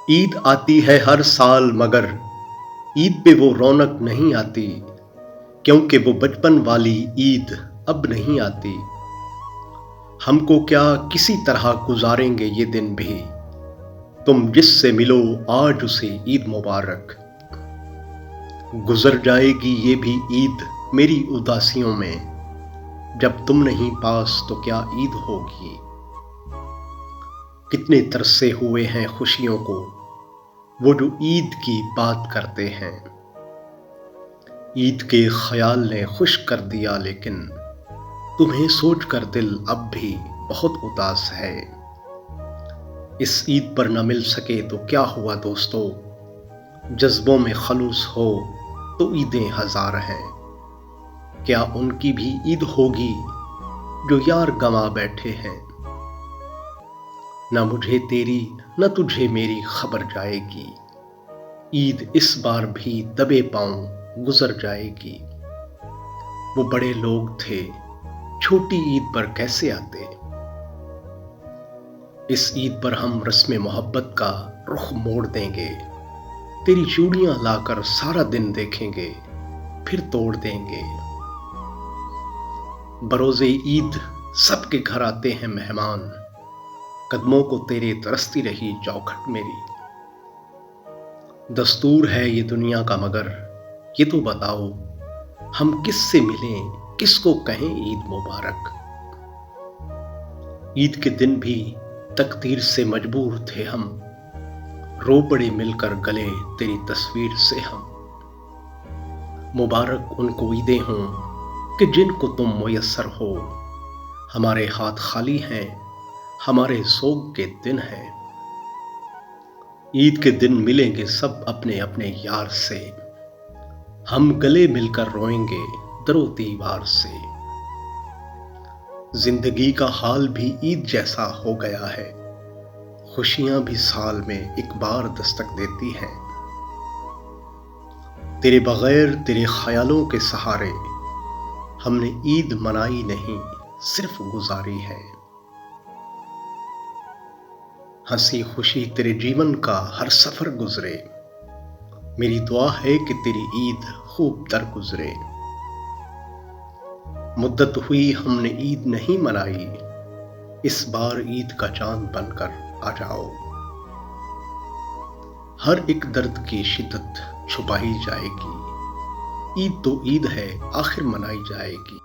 عید آتی ہے ہر سال مگر عید پہ وہ رونق نہیں آتی، کیونکہ وہ بچپن والی عید اب نہیں آتی۔ ہم کو کیا کسی طرح گزاریں گے یہ دن بھی، تم جس سے ملو آج اسے عید مبارک۔ گزر جائے گی یہ بھی عید میری اداسیوں میں، جب تم نہیں پاس تو کیا عید ہوگی۔ کتنے ترسے ہوئے ہیں خوشیوں کو وہ جو عید کی بات کرتے ہیں۔ عید کے خیال نے خوش کر دیا، لیکن تمہیں سوچ کر دل اب بھی بہت اداس ہے۔ اس عید پر نہ مل سکے تو کیا ہوا دوستو، جذبوں میں خلوص ہو تو عیدیں ہزار ہیں۔ کیا ان کی بھی عید ہوگی جو یار گنوا بیٹھے ہیں۔ نہ مجھے تیری نہ تجھے میری خبر جائے گی، عید اس بار بھی دبے پاؤں گزر جائے گی۔ وہ بڑے لوگ تھے چھوٹی عید پر کیسے آتے۔ اس عید پر ہم رسم محبت کا رخ موڑ دیں گے، تیری چوڑیاں لا کر سارا دن دیکھیں گے پھر توڑ دیں گے۔ بروز عید سب کے گھر آتے ہیں مہمان، قدموں کو تیرے ترستی رہی چوکھٹ میری۔ دستور ہے یہ دنیا کا مگر یہ تو بتاؤ، ہم کس سے ملیں کس کو کہیں عید مبارک۔ عید کے دن بھی تقدیر سے مجبور تھے ہم، رو پڑے مل کر گلے تیری تصویر سے ہم۔ مبارک ان کو عیدیں ہوں کہ جن کو تم میسر ہو، ہمارے ہاتھ خالی ہیں ہمارے سوگ کے دن ہیں۔ عید کے دن ملیں گے سب اپنے اپنے یار سے، ہم گلے مل کر روئیں گے در و دیوار سے۔ زندگی کا حال بھی عید جیسا ہو گیا ہے، خوشیاں بھی سال میں ایک بار دستک دیتی ہیں۔ تیرے بغیر تیرے خیالوں کے سہارے ہم نے عید منائی نہیں صرف گزاری ہے۔ ہنسی خوشی تیرے جیون کا ہر سفر گزرے، میری دعا ہے کہ تیری عید خوب تر گزرے۔ مدت ہوئی ہم نے عید نہیں منائی، اس بار عید کا چاند بن کر آ جاؤ۔ ہر ایک درد کی شدت چھپائی جائے گی، عید تو عید ہے آخر منائی جائے گی۔